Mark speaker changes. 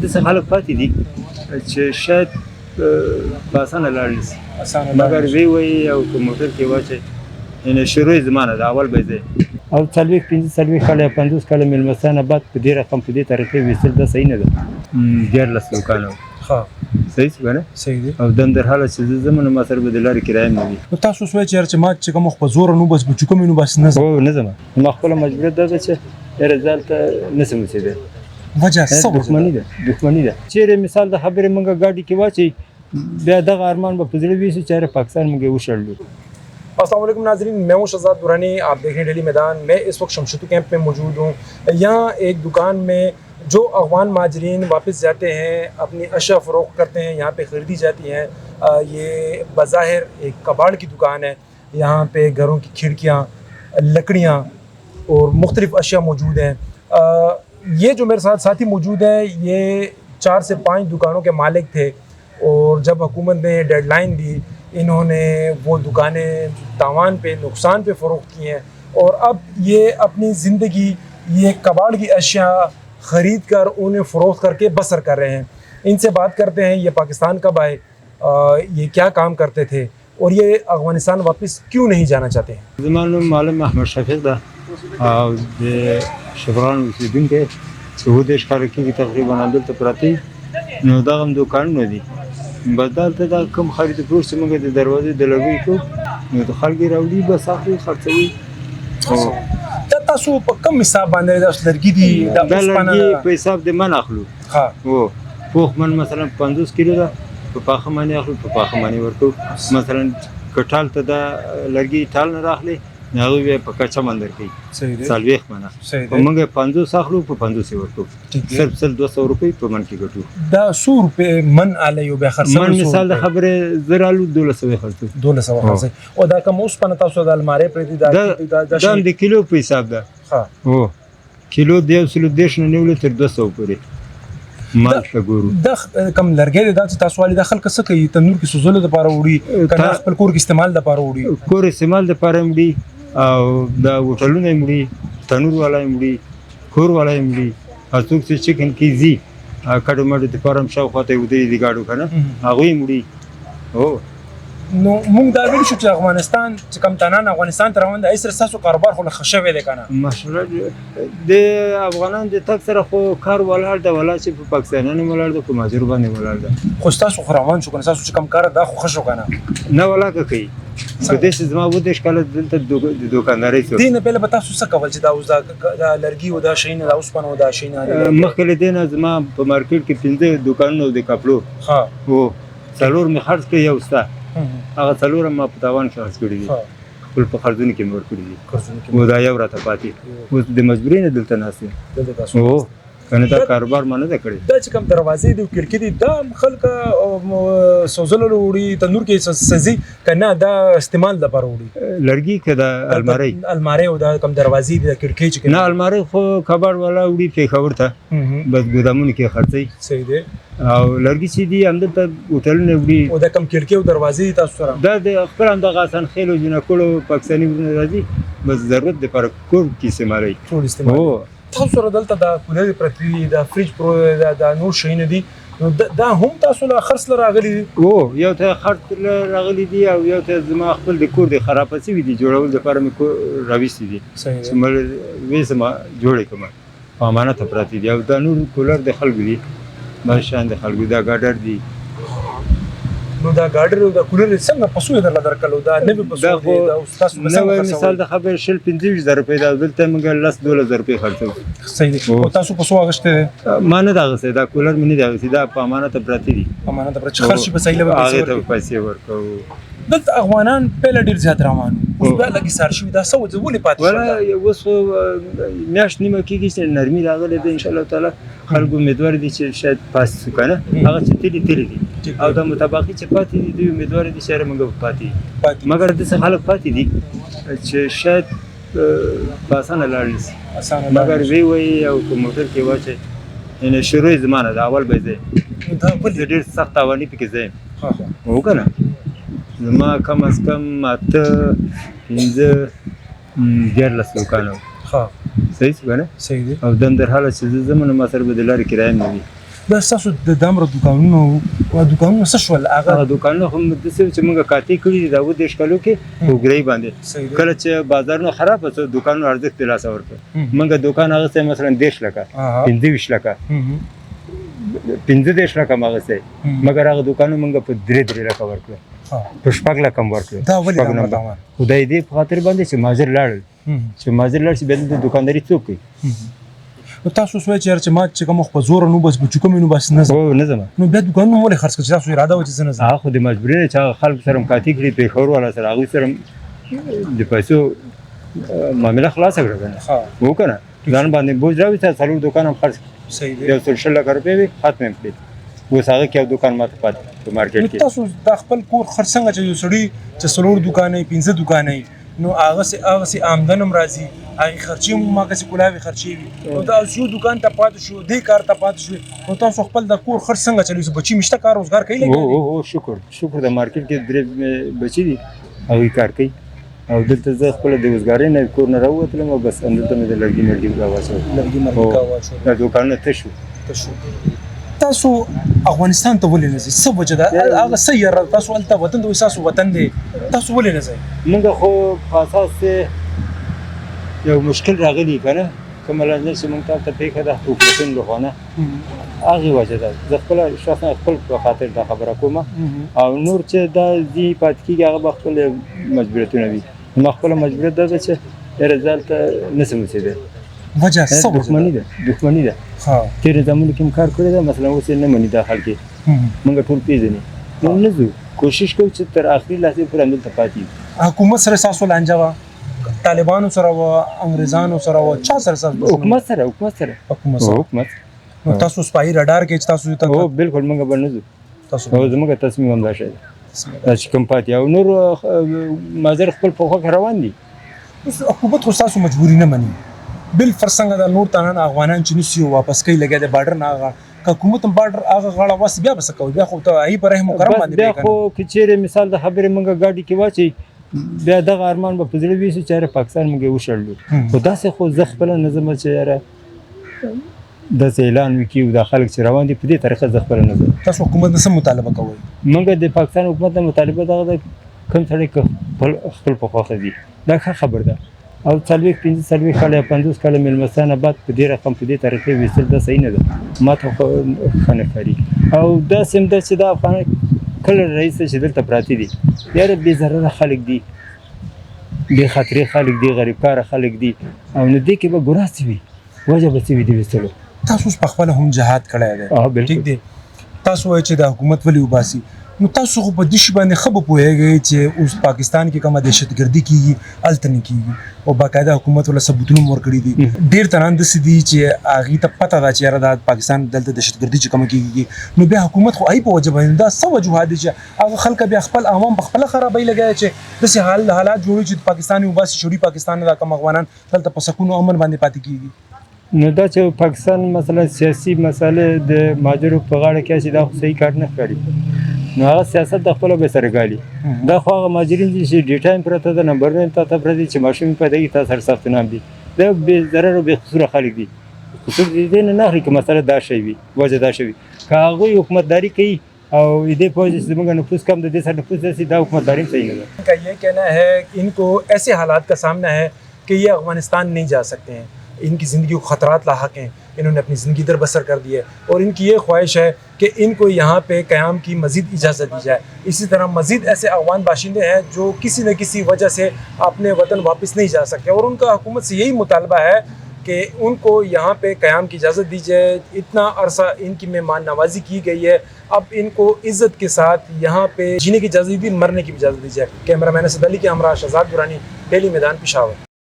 Speaker 1: داسې خلک پاتې دي چې شاید په اسانه لاړ نشي مګر وی وایي او په موټر کې واچوي یعنې شروع زمانه ده اول به ځای او 40-45 کاله یا 50 کاله مېلمستیا نه بعد په دې رقم په دې طریقې ویستل دا صحیح نه ده 14 کاله صحیح شو که نه
Speaker 2: صحیح دی
Speaker 1: او دندرحاله چې زه ځم نو ما سره به د لارې کرایه هم نه وي
Speaker 2: نو تاسو اوس وایئ چې یاره چې ما چې کوم وخت په زوره نو بس به چې کوم نو بس نه ځم
Speaker 1: هو نه ځم ما خپله مجبوریت دا ده چې یاره زه هلته نشم اوسېدی
Speaker 2: وجه څه
Speaker 1: دښمني ده چیرې مثال د خبرې موږ ګاډي کې واچوي بیا دغه ارمان به په زړه ویسي چې یاره پاکستان موږ یې وشړلو
Speaker 2: अस्सलाम वालेकुम नाजरीन, मैं हूं शहजाद दुरानी. आप देख रहे हैं डेली मैदान. मैं इस वक्त शमशुतु कैंप में मौजूद हूं. यहाँ एक दुकान में जो अफगान माजरीन वापस जाते हैं अपनी अशिया फ़रोख्त करते हैं, यहाँ पे ख़रीदी जाती हैं. ये बज़ाहिर एक कबाड़ की दुकान है. यहाँ पे घरों की खिड़कियाँ, लकड़ियाँ और मुख्तलिफ़ अशिया मौजूद हैं. ये जो मेरे साथ साथी मौजूद है ये 4 से 5 दुकानों के मालिक थे और जब हुकूमत ने डेडलाइन दी इन्होंने वो दुकानें तावान पे नुकसान पे फ़रोख्त की हैं और अब ये अपनी ज़िंदगी ये कबाड़ की अशिया ख़रीद कर उन्हें फ़रोख्त करके बसर कर रहे हैं. इनसे बात करते हैं ये पाकिस्तान कब आए, ये क्या काम करते थे और ये अफ़गानिस्तान वापस क्यों नहीं जाना चाहते हैं.
Speaker 1: ज़मानो मालूम अहमद शफीक दा او د شبران اوسیدونکی چې 10 کاله کېږي تقریبا همدلته پراته نو دغه دوکانونه دي بس دلته دا کوم خرید فروش چې موږ د دروازې د لرګي کوو نو د خلکو راوړي بس اخلي خرڅوي
Speaker 2: دا تاسو په کوم حساب باندې دا لرګي دي
Speaker 1: دا لرګي په حساب د من اخلو
Speaker 2: ها
Speaker 1: او پوخ من مثلا 50 کیلو ده په پاخه باندې اخلو په پاخه باندې ورکو مثلا کټال ته دا لرګي ټال نه راخلي هغه به په کچا مندر کې
Speaker 2: صحیح دی
Speaker 1: سالويخ منه په موږ 500 اخلو په 500 ورکو صرف 200 روپۍ په من کې ګټو
Speaker 2: دا 100 روپۍ من علی یو به خرڅو
Speaker 1: من مثال د خبره زرالو 1200 خرڅو
Speaker 2: 1200 خرڅو او دا کوم اوس پنه تاسو د الماری پرې
Speaker 1: دا د کیلو په حساب ده
Speaker 2: ها
Speaker 1: او کیلو د 110 نه نیول تر 200 پورې مال ته ګورو
Speaker 2: دا کم لرګي د تاسو والی داخل کس کوي تنور کې سوزلو د پاره وړي کنه خپل کور کې استعمال د پاره وړي
Speaker 1: کور استعمال د پاره وړي او دا هوټلونه مړي تنور والا مړي کور والا مړي هڅوک چې چکن کیزي کډو مړو د فارم شاوخته ودی دی گاډو کنه هغه مړي او
Speaker 2: نو موږ دا ویل شو چې افغانستان چې کم تنان افغانستان تر روان د ایسر ساسو کاروبار خو خښوي دی کنه
Speaker 1: ماشاءالله د افغانان د تک سره خو کار ولاړ د ولا چې په پاکستانانو ولاړ د کوم ماجر باندې ولاړ ده
Speaker 2: خو تاسو روان شو کنه تاسو چې کم کار دا خو خښو کنه
Speaker 1: نه ولا کوي په دې زما و د ښکاله دلته د دوکانداري څو
Speaker 2: دینه په لبه تاسو څه کول چې دا اوس دا لرګي او دا شین دا اوس پنه او دا شین
Speaker 1: مخکې دینه زما په مارکیټ کې 15 دوکانونه د کپلو
Speaker 2: ها
Speaker 1: او څلور می خرڅ کې یو ستا هغه څلور ما په تاوان خرڅ کړی دي خپل په خرڅونه کې مور کړی دي و دا یو راته پاتې اوس د مجبورۍ نه دلته ناسي او کنه دا کاروبار مانه ده کړی
Speaker 2: دا چې کوم دروازې دی کړکۍ دی دا خلک سوزلو وړي تنور کې سزي کنه دا استعمال د پر وړي
Speaker 1: لرګي کده
Speaker 2: الماری او دا کوم دروازې دی کړکۍ چې
Speaker 1: نه الماری خو خبر ولا وړي په خبر ته بس ګدامونه کې خرڅي
Speaker 2: صحیح دی
Speaker 1: او لرګي چې دی همدلته هوټلونه وړي
Speaker 2: او دا کوم کړکۍ او دروازې تاسو سره
Speaker 1: دا د خپل هم د غاسن خېلو جنکړو پاکستاني راځي بس ضرورت د پر کور کې استعمالي
Speaker 2: ټول استعمال تاسو سره دلته دا کولر پرتی دا فریج پرو دا نور شي نه دي دا هم تاسو له خرڅ راغلي
Speaker 1: او یو ته خرڅ راغلي دي او یو ته زما خپل د کور د خراب شوی دي جوړول د لپاره مې راويستي دي چې مل وېسما جوړې کوم په امانت پراتی دي او دا نور کولر د خلکو دي ماشان د خلکو دا ګاډر دي
Speaker 2: نو دا ګاډر او دا کولر څنګه پسوې درکلو دا نه به پسوې دا استاد
Speaker 1: څنګه مثال د خبر شل 15000 روپۍ دا دلته موږ 10000 روپۍ خرڅو
Speaker 2: صحیح دی او تاسو پسو غشته
Speaker 1: ما نه دا غسه دا کولر مې نه دا غسه دا په امانت پراتی دي
Speaker 2: امانت پر خرچ په صحیح لور
Speaker 1: پیسې ورکو
Speaker 2: دلته افغانان په ډیر زیات روان اوس دا لګي سار شوی دا سو ولې پاتې
Speaker 1: ولا اوس میاش نیمه کېږي چې نرمي راغله ده ان شاء الله تعالی خلکو امیدوار دي چې شاید پاس کنه هغه چې تیری دي او د مطابقي چې پاتې دي دوی امیدوار دي چې موږ پاتې مګر د څه خلک پاتې دي چې شاید پاسانه لاړ نشي مګر وی وایي او په موټر کې واچي یعنې شروع زمانه ده اول به ځای دا ډېر سخت اواني پکې ځای هو کنه زما کم از کم 14 دوکانه
Speaker 2: ها
Speaker 1: صحیح څنګه
Speaker 2: صحیح دی
Speaker 1: او دندرحاله چې زه زمونه ما سره به د لارې کرایه نه وي
Speaker 2: بس تاسو د دامره دوکانونو او دوکانونو څه شول
Speaker 1: هغه
Speaker 2: هغه
Speaker 1: دوکانونه هم د څه چې موږ کاټي کړی دي دا و د شکلو کې وګړي باندې
Speaker 2: صحیح دی.
Speaker 1: کله چې بازارونه خراب شو دوکانونو ارزښت له لاسه ورکړ موږ دوکان هغه څه مثلا 10 لکه 25 لکه 15 لکه مغه څه مګر هغه دوکانونه موږ په 3 لکه ورکړ په شپږ لکه ورکړ
Speaker 2: دا ولې دا مدام
Speaker 1: خدای دې په خاطر باندې چې ماجر لاړ چې ماجر لاړ چې بل د دکانداري څوک کوي
Speaker 2: نو تاسو سوچ چې ما چې کوم په زور نو بس بچو کوم نو بس نه
Speaker 1: او نه زما
Speaker 2: نو بیا دوکانونه مولې خرڅ کړئ تاسو اراده و چې نه
Speaker 1: هغه خو د مجبورۍ نه چې خلک سره کاټي کړي په خور ولا سره هغه سره د پیسو معاملې خلاص کړل
Speaker 2: ها
Speaker 1: وو کنه ځان باندې بوج راوي ته څلور دکان هم خرڅ
Speaker 2: صحیح دی
Speaker 1: یو څل شل لک روپۍ وي ختم کړي اوس هغه کې یو دکان ماته پاتې په مارکیټ کې
Speaker 2: تاسو د خپل کور خرڅنګ چې یو سړی چې څلور دکانې 15 دکانې نو هغه سي آمدن هم راځي هغه خرچي ما که کولاوي خرچي وي نو دا یو دکان ته پاتې شو دې کار ته پاتې شو نو تاسو خپل د کور خرڅنګ چلی بچي مشته کار روزګار کوي لګي
Speaker 1: او شکر د مارکیټ کې درې بچی دي هغه کار کوي او دلته زه خپل د وزګارۍ نه کور نه راووتلم او بس همدلته مې د لرګي راوځو
Speaker 2: لرګي مرګه واچو
Speaker 1: دا دوکانونه تشو
Speaker 2: تاسو افغانستان ته ولې نه ځئ څه وجه ده هغه سیر تاسو هلته وطن د تاسو وطن دی تاسو ولې نه ځئ
Speaker 1: موږ خو په اساس یو مشکل راغلی کنه کومه لنډه چې موږ ته پیښه ده حکومتونو لخوا هغه وجه ده زه خپل شخصا خپل په خاطر دا خبره کوم او نور چې دا دی پات کیږي هغه خپل مجبوریتونه وي نو خپل مجبوریت ده چې رزالت نسم سیده
Speaker 2: وجه څه
Speaker 1: دښمنی ده
Speaker 2: ها
Speaker 1: تیر زمونږ کوم کار کړی دا مثلا اوس نه مني دا خلک موږ ټول پیژنې نو نه زو کوشش کوو چې تر اخري لحظې پورې همدلته پاتې
Speaker 2: حکومت سره تاسو لانجه طالبانو سره و انګريزانو سره و چا سره تاسو
Speaker 1: حکومت سره حکومت
Speaker 2: نو تاسو سپای رډار کې تاسو ته
Speaker 1: او بالکل موږ باندې
Speaker 2: تاسو
Speaker 1: او زموږ تصمیم هم دا شي دا چې کوم پاتې او نور مازر خپل په خو روان دي
Speaker 2: حکومت خو تاسو مجبوری نه مني بل فرڅنګ د نور تنن افغانان چې نسی واپس کوي لګي د بارډر نه هغه حکومت بارډر هغه غاړه واس بیا بس کوي بیا خو ته ای پر رحم کرم باندې
Speaker 1: بیا خو کچېره مثال د خبره منګه گاډي کې واچي بیا دغه ارمان په پزړه ویسي چې پاکستان موږ وشړلو خو داسې خو زه خپل نظم چې یاره د اعلان وکیو د خلک چې روان دي په دې طریقه زه خپل نظم
Speaker 2: تاسو حکومت نه مطالبه کوي
Speaker 1: موږ د پاکستان حکومت نه مطالبه دغه کوم سړی خپل په خوخه دي دا خبر ده او 45 کاله 50 کاله ملمستانه بعد په دې رقم په دې طریقې وېستل دا صحیح نه ده ما ته خنه کاری او دا سم د چې د افغان کله رئیس چې دلته پراتی دي یاره بې ضرره خلک دي بې خطرې خلک دي غریب کار خلک دي او نو دې کې به ګناه وي وجه به وي دې وستلو
Speaker 2: تاسو په خپل هم جهاد کړی دی ٹھیک دی تاسو وایي چې د حکومت ولی وباسي نو تاسو خو په دې باندې خبر پوهیږئ چې اوس پاکستان کې کومه دهشتګردي کیږي الته نه کیږي او باقاعده حکومت ولا ثبوتونه ورکړي دي ډیر تران د سدي چې اغه ته پته ده چې را د پاکستان دلته دهشتګردي چې کومه کیږي نو بیا حکومت خو ای په وجه باندې دا څه وجوهات دي چې هغه خلک بیا خپل عوام په خپل خرابې لګي چې داسې حالات جوړي چې پاکستاني وباسي شوري پاکستان دا کوم افغانان دلته په سکون او امن باندې پاتې کیږي
Speaker 1: نو دا چې پاکستان مثلا سیاسي مسالې د ماجرو په غاړه کې چې دا صحیح کار نه کوي نو هغه سیاست د خپل به سرګالي دا خو هغه ماجرین چې ډیټا هم پرته د نمبر نه ته پرته چې ماشين پیدا کی تاسو سره سخت نام دي دا به ضرر او به خساره خلک دي خصوص دې نه نه کې مسله دا شی وي وجه دا شی کاغه حکومتداري کوي او دې په وجه زموږ نفوس کم د دې سره نفوس داسې دا حکومتداري صحیح نه ده
Speaker 2: کا یہ کہنا ہے इनको ऐसे हालात का सामना है कि ये अफगानिस्तान नहीं जा सकते हैं इनकी ज़िंदगी को ख़तरात लाहक हैं इन्होंने अपनी ज़िंदगी दर बसर कर दी है और इनकी ये ख्वाहिश है कि इनको यहाँ पे क़याम की मज़ीद इजाज़त दी जाए इसी तरह मज़ीद ऐसे अफगान बाशिंदे हैं जो किसी न किसी वजह से अपने वतन वापस नहीं जा सकते और उनका हुकूमत से यही मुतालबा है कि उनको यहाँ पे क़याम की इजाज़त दी जाए इतना अरसा इनकी मेहमान नवाजी की गई है अब इनको इज़्ज़त के साथ यहाँ पे जीने की इजाज़त दी मरने की भी इजाज़त दी जाए कैमरा मैन असद अली के हमरा शहजाद दुरानी डेली मैदान पेशावर।